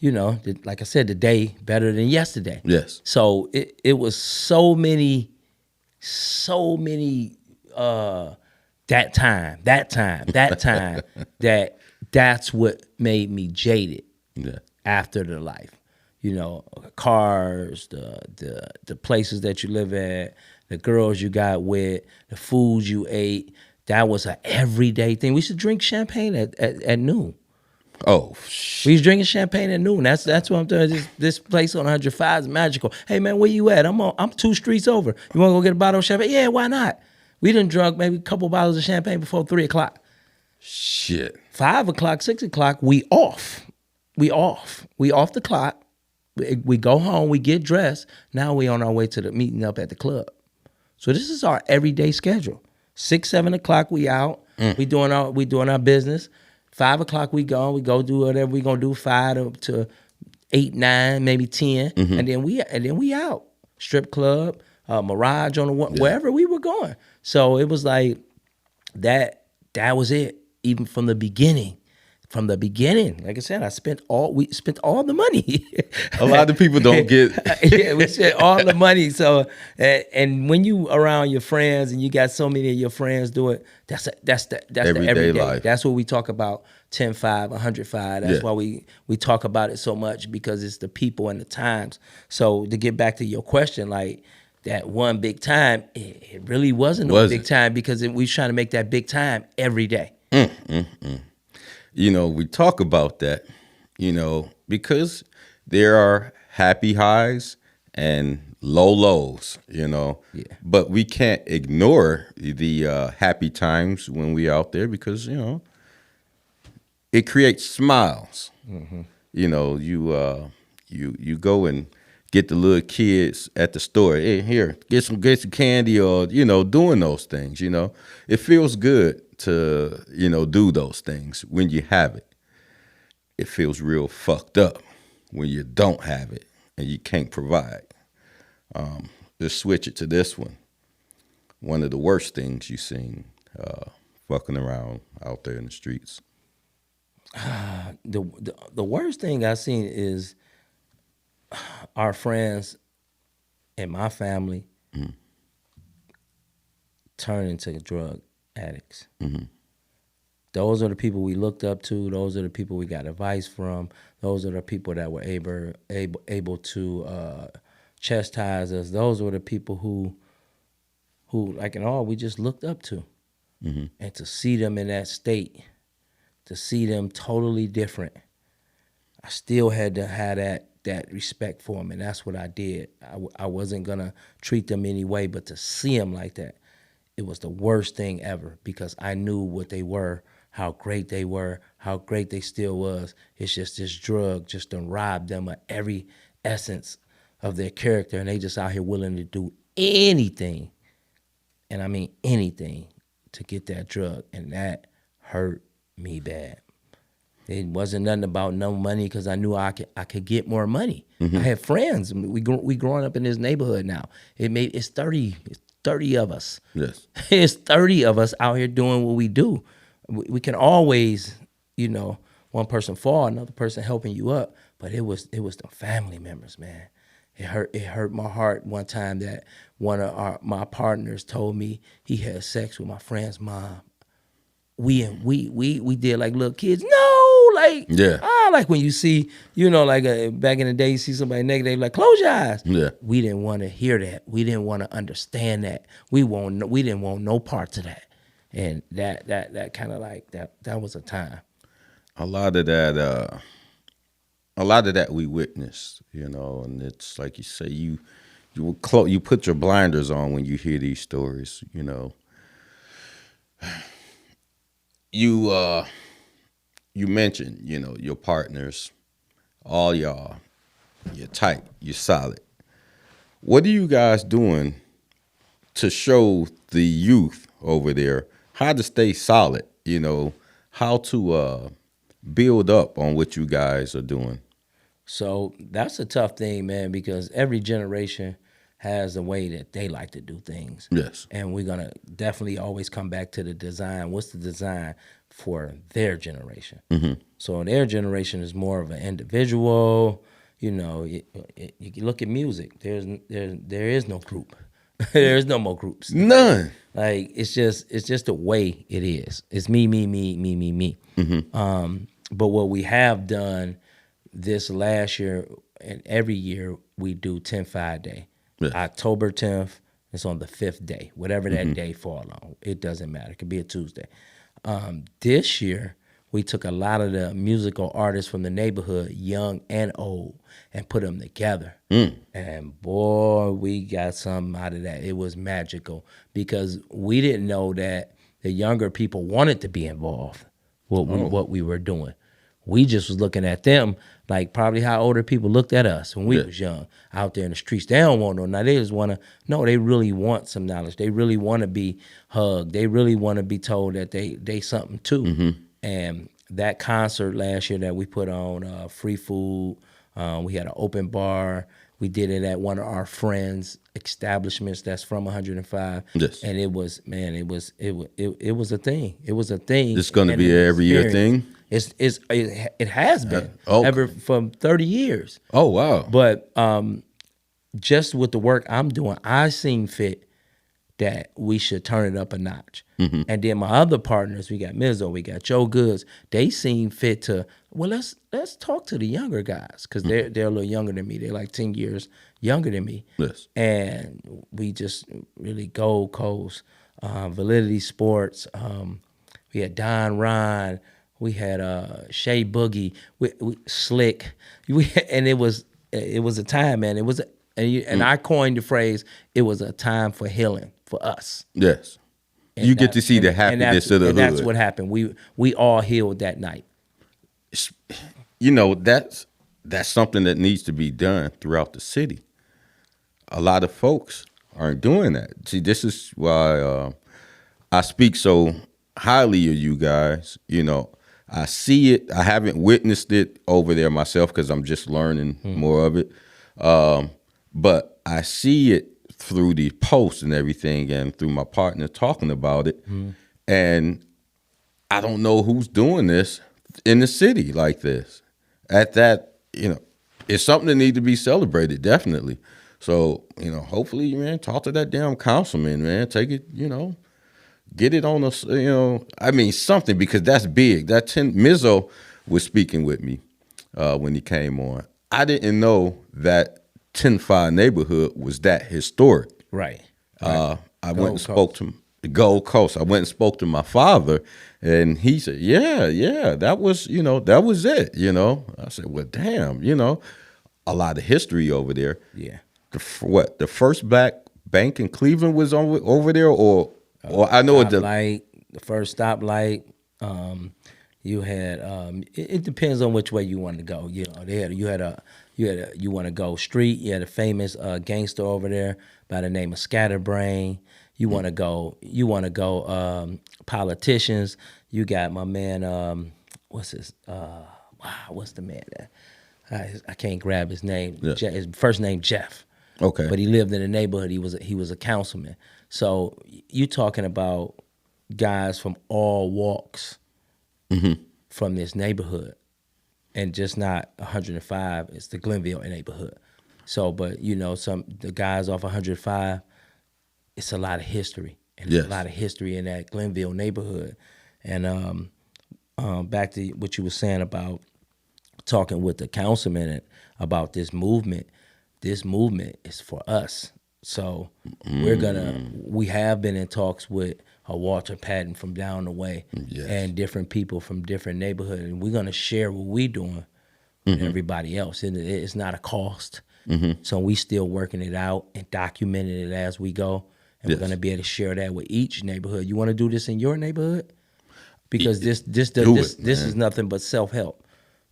like I said, the day better than yesterday. Yes. So it was so many that time that's what made me jaded. Yeah. After the life, cars, the places that you live at, the girls you got with, the foods you ate. That was an everyday thing. We used to drink champagne at noon. Oh, we was drinking champagne at noon. That's what I'm doing. This place on 105 is magical. Hey man, where you at? I'm 2 streets over. You want to go get a bottle of champagne? Yeah, why not? We done drunk maybe a couple bottles of champagne before 3 o'clock. Shit. 5 o'clock, 6 o'clock, we off. We off the clock. We go home. We get dressed. Now we on our way to the meeting up at the club. So this is our everyday schedule. 6, 7 o'clock we out. We doing our business. 5 o'clock we go do whatever we gonna do. 5 to 8, 9, maybe 10, and then we out. Strip club, Mirage on the one, wherever we were going. So it was like that. That was it. Even from the beginning. Like I said, we spent all the money. A lot of people don't get. Yeah, we spent all the money. So, and when you around your friends and you got so many of your friends do it, that's the everyday life. That's what we talk about. 10-5, 105. That's why we talk about it so much, because it's the people and the times. So to get back to your question, like that one big time, it really wasn't a big time, because we was trying to make that big time every day. We talk about that, because there are happy highs and low lows, Yeah. But we can't ignore the happy times when we out there because it creates smiles. You go and get the little kids at the store. Hey, here, get some candy, or doing those things. It feels good to do those things when you have it. It feels real fucked up when you don't have it and you can't provide. Let's switch it to this one. One of the worst things you've seen fucking around out there in the streets. The worst thing I've seen is our friends and my family turn into drug addicts. Those are the people we looked up to. Those are the people we got advice from. Those are the people that were able to chastise us. Those were the people who like in all, we just looked up to. And to see them in that state, to see them totally different, I still had to have that respect for them, and that's what I did. I wasn't gonna treat them any way, but to see them like that, it was the worst thing ever because I knew what they were, how great they were, how great they still was. It's just this drug just done robbed them of every essence of their character, and they just out here willing to do anything, and I mean anything, to get that drug, and that hurt me bad. It wasn't nothing about no money because I knew I could get more money. I had friends. We growing up in this neighborhood now. It's 30 of us. Yes. It's 30 of us out here doing what we do. We can always, one person fall, another person helping you up. But it was the family members, man. It hurt my heart one time that one of my partners told me he had sex with my friend's mom. We did like little kids. No, like like when you see, like back in the day, you see somebody naked, they like close your eyes. Yeah. We didn't want to hear that. We didn't want to understand that. We didn't want no parts of that. And that kind of like that was a time. A lot of that we witnessed, and it's like you say, you put your blinders on when you hear these stories, You mentioned, your partners, all y'all, you're tight, you're solid. What are you guys doing to show the youth over there how to stay solid, how to build up on what you guys are doing? So that's a tough thing, man, because every generation has a way that they like to do things. Yes. And we're going to definitely always come back to the design. What's the design for their generation? So their generation is more of an individual. You look at music. There is no group. There is no more groups. None. Like it's just the way it is. It's me. But what we have done this last year and every year we do 10-5 day. Yeah. October 10th, it's on the 5th day, whatever that day fall on. It doesn't matter. It could be a Tuesday. This year, we took a lot of the musical artists from the neighborhood, young and old, and put them together. And boy, we got something out of that. It was magical because we didn't know that the younger people wanted to be involved with what we were doing. We just was looking at them like probably how older people looked at us when we was young out there in the streets. They don't want no, now they just want to, no, they really want some knowledge. They really want to be hugged. They really want to be told that they something too. And that concert last year that we put on, free food, we had an open bar. We did it at one of our friends' establishments that's from 105. Yes. And it was a thing. It was a thing. It's going to be an every year thing? It has been ever from 30 years. Oh, wow. But just with the work I'm doing, I seen fit that we should turn it up a notch. And then my other partners, we got Mizzo, we got Joe Goods, they seen fit to, well, let's talk to the younger guys because they're a little younger than me. They're like 10 years younger than me. Yes. And we just really Gold Coast, Validity Sports, we had Don Ron, we had Shay Boogie, we Slick, and it was a time, man. And I coined the phrase, it was a time for healing for us. Yes. And You get to see the happiness of the hood. And that's what happened. We all healed that night. You know, that's something that needs to be done throughout the city. A lot of folks aren't doing that. See, this is why I speak so highly of you guys. You know, I see it. I haven't witnessed it over there myself because I'm just learning more of it. But I see it through the posts and everything, and through my partner talking about it. And I don't know who's doing this in the city like this. At that, you know, it's something that needs to be celebrated, definitely. So, you know, hopefully, man, talk to that damn councilman, man. Take it, you know, get it on us, you know. I mean, something, because that's big. Mizzo was speaking with me when he came on. I didn't know that 10-5 neighborhood was that historic. Right. I went and spoke to the Gold Coast. I went and spoke to my father, and he said, yeah, that was, you know, that was it, you know. I said, well, damn, you know, a lot of history over there. Yeah. The first black bank in Cleveland was over there, or I know the first stoplight. You had it depends on which way you want to go. You know, you want to go street. You had a famous gangster over there by the name of Scatterbrain. You want to go politicians. You got my man. What's the man that I can't grab his name. Yeah. His first name Jeff. Okay. But he lived in the neighborhood. He was a councilman. So you talking about guys from all walks from this neighborhood, and just not 105. It's the Glenville neighborhood. So, but you know, the guys off 105. It's a lot of history, and there's a lot of history in that Glenville neighborhood. And back to what you were saying about talking with the councilman about this movement. This movement is for us. So we have been in talks with Walter Patton from down the way, and different people from different neighborhoods, and we're gonna share what we're doing with everybody else. And it's not a cost. So we still working it out and documenting it as we go. And we're gonna be able to share that with each neighborhood. You want to do this in your neighborhood? Because this is nothing but self-help.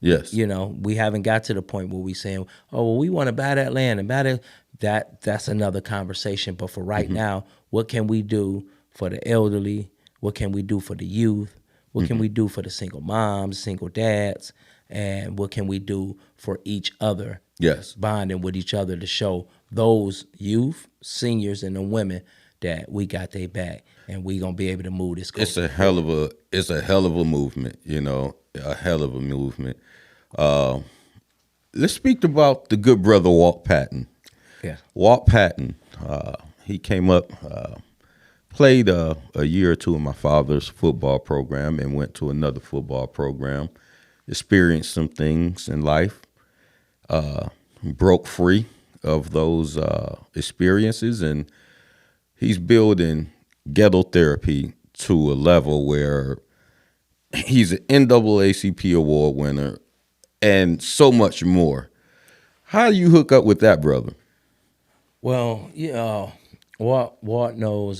Yes. You know, we haven't got to the point where we saying, oh, well, we want to buy that land and buy that. That's another conversation. But for right now, what can we do for the elderly? What can we do for the youth? What can we do for the single moms, single dads? And what can we do for each other? Yes. Bonding with each other to show those youth, seniors, and the women that we got their back, and we gonna be able to move this. It's a hell of a movement, you know, a hell of a movement. Let's speak about the good brother Walt Patton. Yeah, Walt Patton. He came up, played a year or two in my father's football program, and went to another football program. Experienced some things in life. Broke free of those experiences, and he's building ghetto therapy to a level where he's an NAACP award winner and so much more. How do you hook up with that brother? Well, Walt knows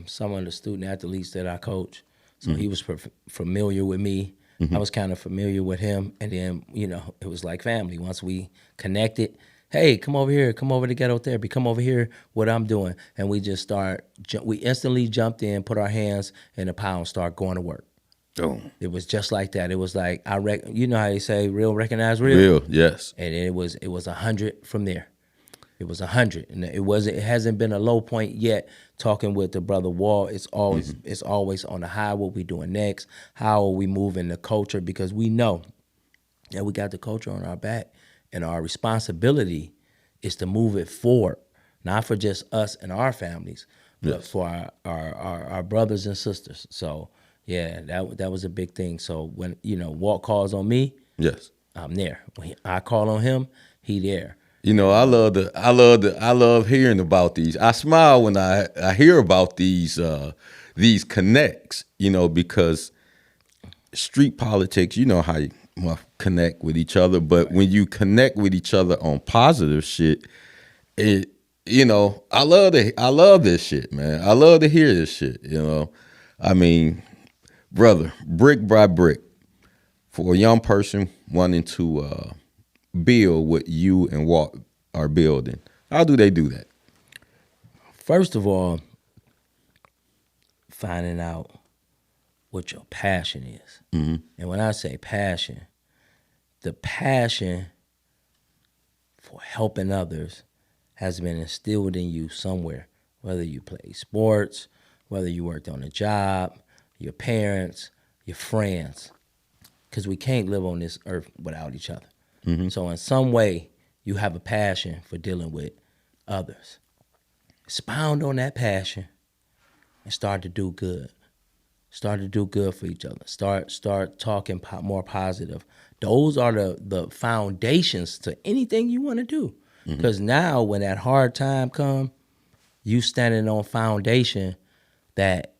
some of the student athletes that I coach, so he was familiar with me. I was kind of familiar with him, and then, you know, it was like family. Once we connected, hey, come over here, come over to ghetto therapy, come over here, what I'm doing. And we just we instantly jumped in, put our hands in the pile and start going to work. Oh. It was just like that. It was like, you know how they say real recognize real? Real, yes. And it was 100 from there. It was 100, and it hasn't been a low point yet. Talking with the brother Walt, it's always on the high. What we doing next? How are we moving the culture? Because we know that we got the culture on our back, and our responsibility is to move it forward, not for just us and our families, but for our brothers and sisters. So yeah, that was a big thing. So when, you know, Walt calls on me, yes, I'm there. When I call on him, he there. You know, I love hearing about these. I smile when I hear about these connects, you know, because street politics, you know how you connect with each other, but when you connect with each other on positive shit, it, I love this shit, man. I love to hear this shit. I mean, brother, brick by brick, for a young person wanting to build what you and Walt are building, how do they do that? First of all, finding out what your passion is. And when I say passion, the passion for helping others has been instilled in you somewhere, whether you play sports, whether you worked on a job, your parents, your friends, because we can't live on this earth without each other. So in some way, you have a passion for dealing with others. Expound on that passion and start to do good. Start to do good for each other. Start talking more positive. Those are the foundations to anything you want to do. Because now when that hard time come, you standing on foundation that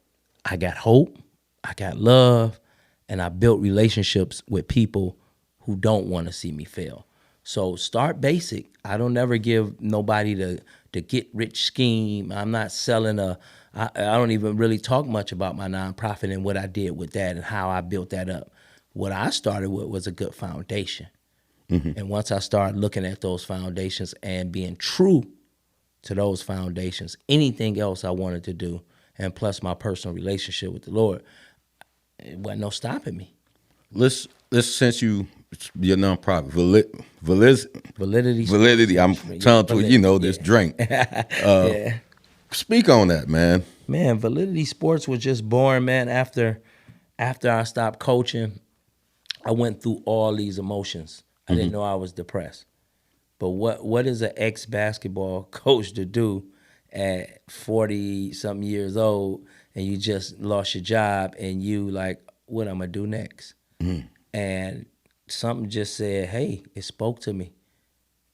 I got hope, I got love, and I built relationships with people who don't want to see me fail. So start basic. I don't ever give nobody the get rich scheme. I'm not selling I don't even really talk much about my nonprofit and what I did with that and how I built that up. What I started with was a good foundation. And once I started looking at those foundations and being true to those foundations, anything else I wanted to do, and plus my personal relationship with the Lord, it wasn't no stopping me. Let's since your nonprofit validity. I'm tongue to this drink. Yeah. Speak on that, man. Man, Validity Sports was just born, man. After I stopped coaching, I went through all these emotions. I didn't know I was depressed. But what is an ex-basketball coach to do at 40-something years old and you just lost your job and you like, what I'm going to do next? And something just said, hey, it spoke to me.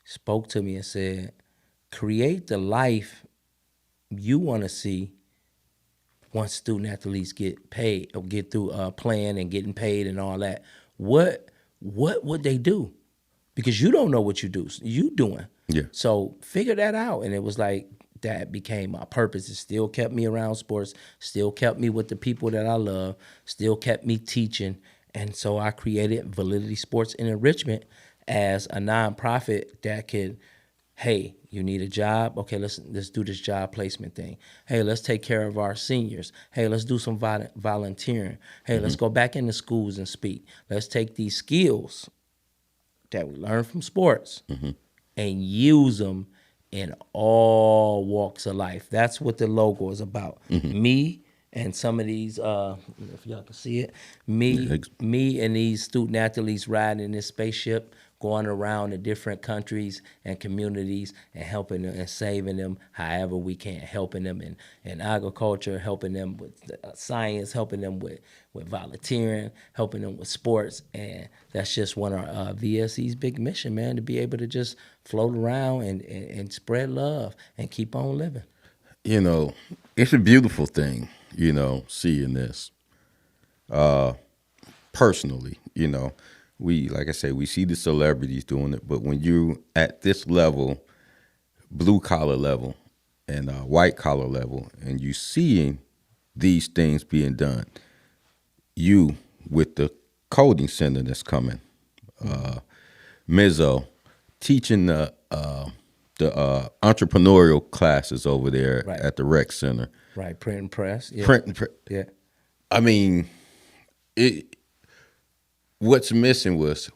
Spoke to me and said, create the life you want to see once student athletes get paid or get through playing and getting paid and all that. What would they do? Because you don't know what you doing. Yeah. So figure that out. And it was like that became my purpose. It still kept me around sports, still kept me with the people that I love, still kept me teaching. And so I created Validity Sports and Enrichment as a nonprofit that could, hey, you need a job? Okay, let's do this job placement thing. Hey, let's take care of our seniors. Hey, let's do some volunteering. Hey, let's go back into schools and speak. Let's take these skills that we learn from sports and use them in all walks of life. That's what the logo is about. Me and some of these, if y'all can see it, me and these student athletes riding in this spaceship, going around to different countries and communities and helping them and saving them however we can, helping them in agriculture, helping them with science, helping them with volunteering, helping them with sports. And that's just one of our VSE's big mission, man, to be able to just float around and spread love and keep on living. It's a beautiful thing, seeing this. Personally, we, like I say, we see the celebrities doing it, but when you at this level, blue collar level and white collar level, and you seeing these things being done, you with the coding center that's coming, Mizzo teaching the entrepreneurial classes over there at the rec center, right? Print and press, yeah. Yeah. I mean, what's missing was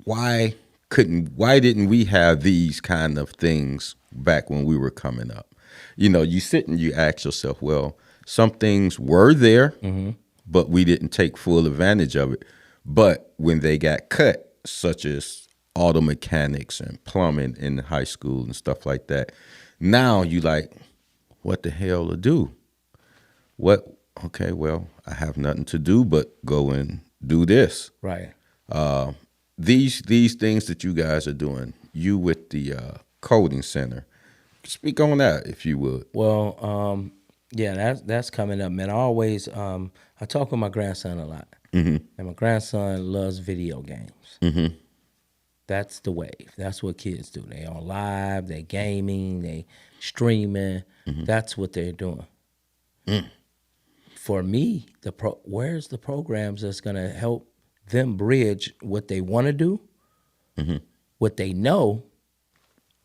why didn't we have these kind of things back when we were coming up? You sit and you ask yourself, well, some things were there, but we didn't take full advantage of it. But when they got cut, such as auto mechanics and plumbing in high school and stuff like that, now you like, what the hell to do? Okay, well, I have nothing to do but go and do this. Right. These things that you guys are doing, you with the coding center, speak on that if you would. Well, yeah, that's coming up, man. I talk with my grandson a lot, and my grandson loves video games. That's the wave. That's what kids do. They on live, they gaming, they streaming. That's what they're doing. For me, where's the programs that's gonna help them bridge what they want to do, what they know?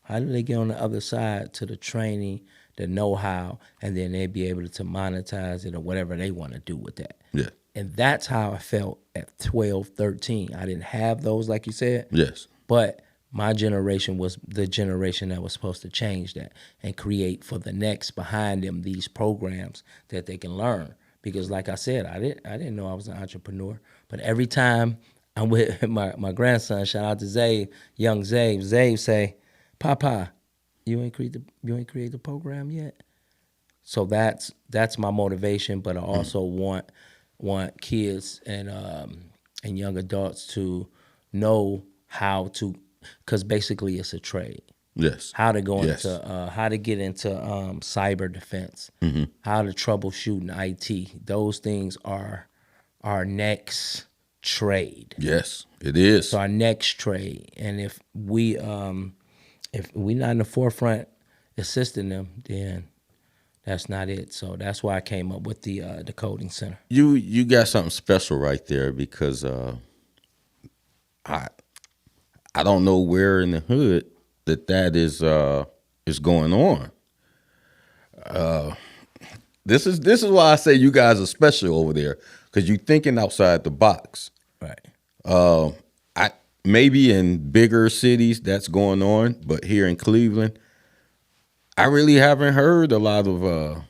How do they get on the other side to the training, the know-how, and then they be able to monetize it or whatever they want to do with that? Yeah. And that's how I felt at 12, 13. I didn't have those, like you said. Yes. But my generation was the generation that was supposed to change that and create for the next behind them these programs that they can learn. Because like I said, I didn't know I was an entrepreneur. But every time I'm with my grandson, shout out to Zave, young Zave, Zave say, Papa, you ain't create the program yet. So that's my motivation. But I also want kids and young adults to know how to, because basically it's a trade. Yes. How to go Yes. into how to get into cyber defense, how to troubleshoot in IT. Those things are our next trade. Yes, it is. It's our next trade. And if we not in the forefront assisting them, then that's not it. So that's why I came up with the coding center. You got something special right there, because I don't know where in the hood that is going on. This is why I say you guys are special over there, because you're thinking outside the box. Right. I maybe in bigger cities that's going on, but here in Cleveland, I really haven't heard a lot of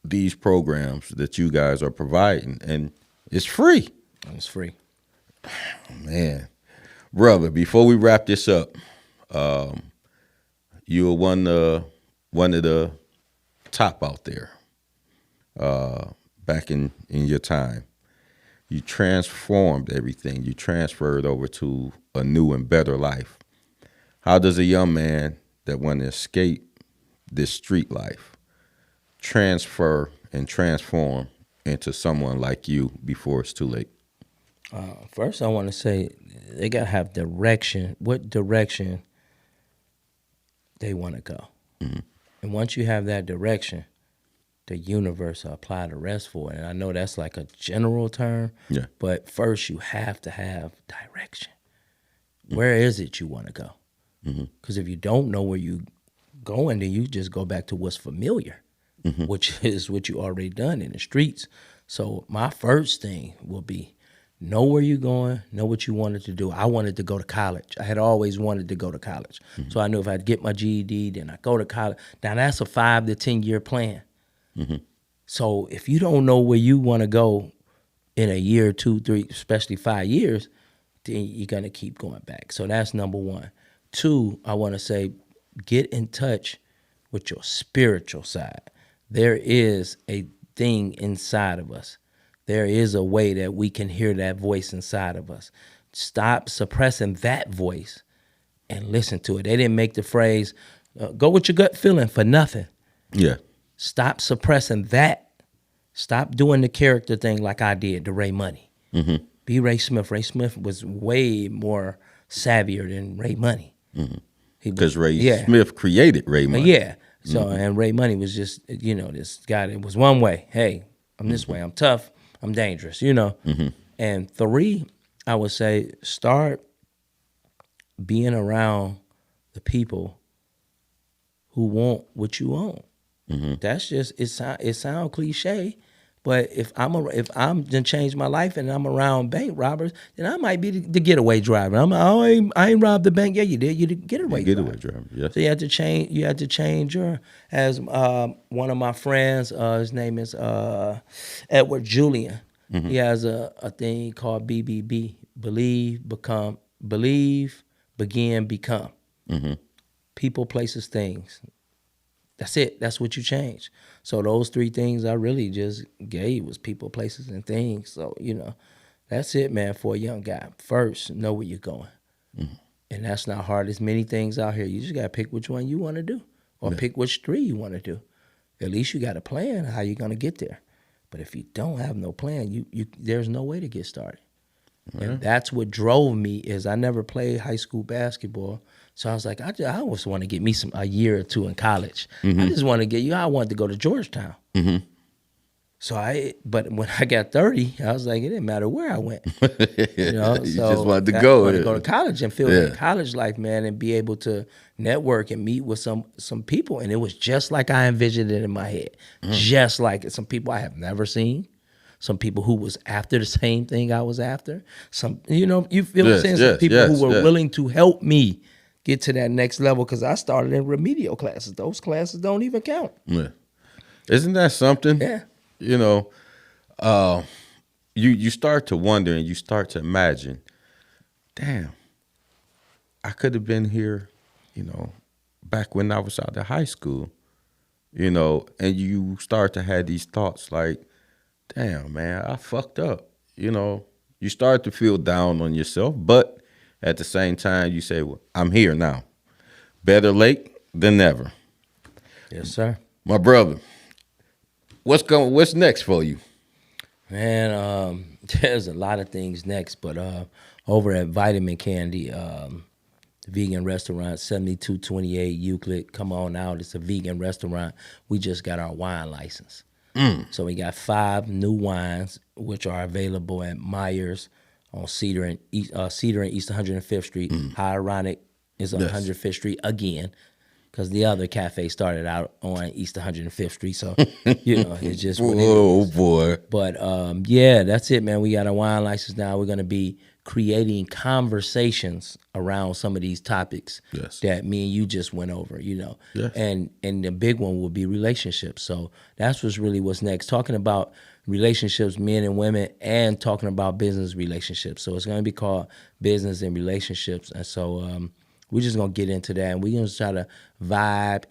these programs that you guys are providing, and it's free. It's free. Man, brother, before we wrap this up, you were one of the top out there back in your time. You transformed everything. You transferred over to a new and better life. How does a young man that want to escape this street life transfer and transform into someone like you before it's too late? First, I want to say they got to have direction. What direction they want to go. And once you have that direction, the universe will apply the rest for it. And I know that's like a general term, but first you have to have direction. Where is it you want to go? Because if you don't know where you're going, then you just go back to what's familiar, which is what you already done in the streets. So my first thing will be know where you're going, know what you wanted to do. I wanted to go to college. I had always wanted to go to college. So I knew if I'd get my GED, then I go to college. Now that's a 5 to 10 year plan. So if you don't know where you want to go in a year, 2, 3, especially 5 years, then you're going to keep going back. So that's number one. 2, I want to say get in touch with your spiritual side. There is a thing inside of us. There is a way that we can hear that voice inside of us. Stop suppressing that voice and listen to it. They didn't make the phrase, go with your gut feeling for nothing. Yeah. Stop suppressing that. Stop doing the character thing like I did to Ray Money. Be Ray Smith. Ray Smith was way more savvier than Ray Money. Because Ray Smith created Ray Money. Yeah. So, and Ray Money was just, this guy that was one way. Hey, I'm this way. I'm tough. I'm dangerous, And 3, I would say start being around the people who want what you want. That's just it sound cliche, but if I'm done change my life and I'm around bank robbers, then I might be the getaway driver. I ain't robbed the bank. Yeah, you did. You the getaway driver. Yeah. So you had to change. You had to change your. As one of my friends, his name is Edward Julian. He has a thing called BBB: believe, begin, become. People, places, things. That's it. That's what you change. So those 3 things I really just gave was people, places, and things. So, that's it, man, for a young guy. First, know where you're going. And that's not hard. There's many things out here. You just got to pick which one you want to do or pick which 3 you want to do. At least you got a plan how you're going to get there. But if you don't have no plan, you there's no way to get started. And that's what drove me is I never played high school basketball. So I was like, I always want to get me a year or two in college. I just want to I wanted to go to Georgetown. But when I got 30, I was like, it didn't matter where I went. You just wanted to go. I wanted to go to college and feel that college life, man, and be able to network and meet with some people. And it was just like I envisioned it in my head. Just like it. Some people I have never seen. Some people who was after the same thing I was after. Some, you feel what I'm saying? Some people who were willing to help me get to that next level because I started in remedial classes. Those classes don't even count. Yeah. Isn't that something? Yeah. You start to wonder and you start to imagine, damn, I could have been here, back when I was out of high school, and you start to have these thoughts like, damn, man, I fucked up. You start to feel down on yourself, but at the same time, you say, well, I'm here now. Better late than never. Yes, sir. My brother, what's next for you? Man, there's a lot of things next, but over at Vitamin Candy, the vegan restaurant, 7228 Euclid, come on out. It's a vegan restaurant. We just got our wine license. So we got 5 new wines, which are available at Myers on Cedar and East 105th Street. How ironic is 105th Street again, because the other cafe started out on East 105th Street. So, it's just what it is. Oh, boy. But, that's it, man. We got a wine license now. We're going to be creating conversations around some of these topics that me and you just went over, Yes. And the big one will be relationships. So that's what's next. Talking about relationships, men and women, and talking about business relationships. So it's going to be called Business and Relationships. And so we're just going to get into that, and we're going to try to vibe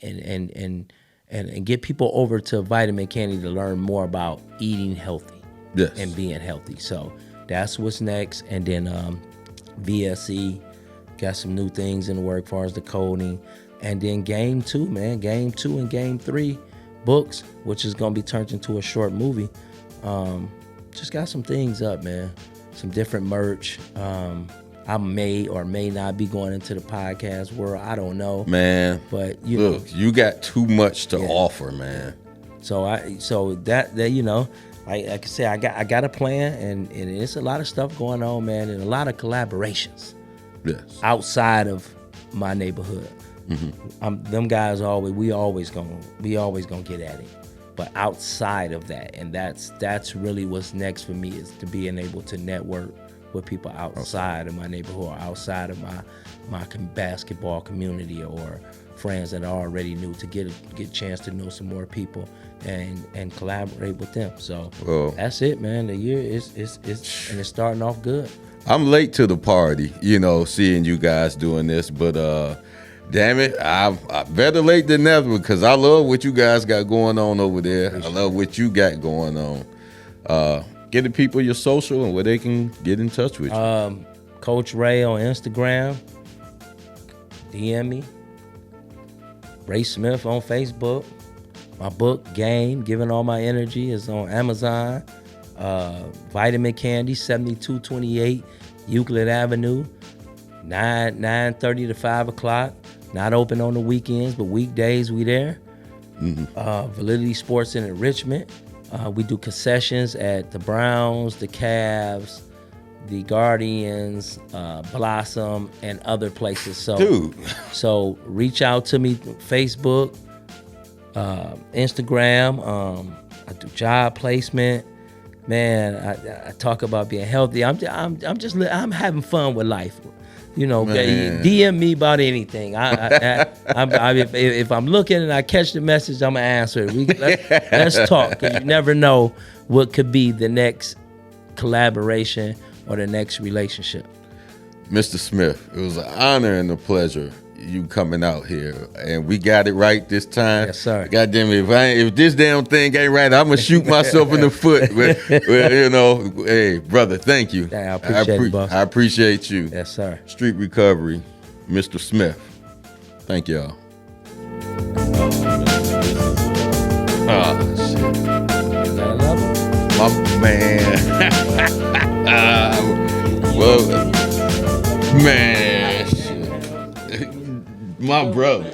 and get people over to Vitamin Candy to learn more about eating healthy and being healthy. So that's what's next. And then VSE, got some new things in the work as far as the coding. And then Game 2, man. Game 2 and Game 3 books, which is going to be turned into a short movie. Just got some things up, man. Some different merch. I may or may not be going into the podcast world. I don't know. Man. But, look, you got too much to offer, man. So that like I say, I got a plan, and it's a lot of stuff going on, man, and a lot of collaborations. Yes. Outside of my neighborhood. Them guys we always gonna get at it. But outside of that, and that's really what's next for me, is to being able to network with people outside of my neighborhood, or outside of my basketball community, or friends that I already knew, to get a chance to know some more people and collaborate with them. So that's it, man. The year is and it's starting off good. I'm late to the party, seeing you guys doing this, but damn it, I better late than never, because I love what you guys got going on over there. I love what you got going on. Get the people your social and where they can get in touch with you. Coach Ray on Instagram. DM me. Ray Smith on Facebook. My book, Game, Giving All My Energy, is on Amazon. Vitamin Candy, 7228 Euclid Avenue, 9:30 to 5 o'clock. Not open on the weekends, but weekdays we there. Validity Sports and Enrichment. We do concessions at the Browns, the Cavs, the Guardians, Blossom, and other places. So reach out to me, Facebook, Instagram. I do job placement. Man, I talk about being healthy. I'm having fun with life. DM me about anything. If I'm looking and I catch the message, I'm gonna answer it. Let's talk, because you never know what could be the next collaboration or the next relationship. Mr. Smith, it was an honor and a pleasure you coming out here, and we got it right this time. Yes, sir. God damn it, if this damn thing ain't right, I'm gonna shoot myself in the foot. Hey, brother, thank you. I appreciate it, boss. I appreciate you. Yes, sir. Street Recovery, Mr. Smith. Thank y'all. Oh, shit. You gotta love him. My man. my brother.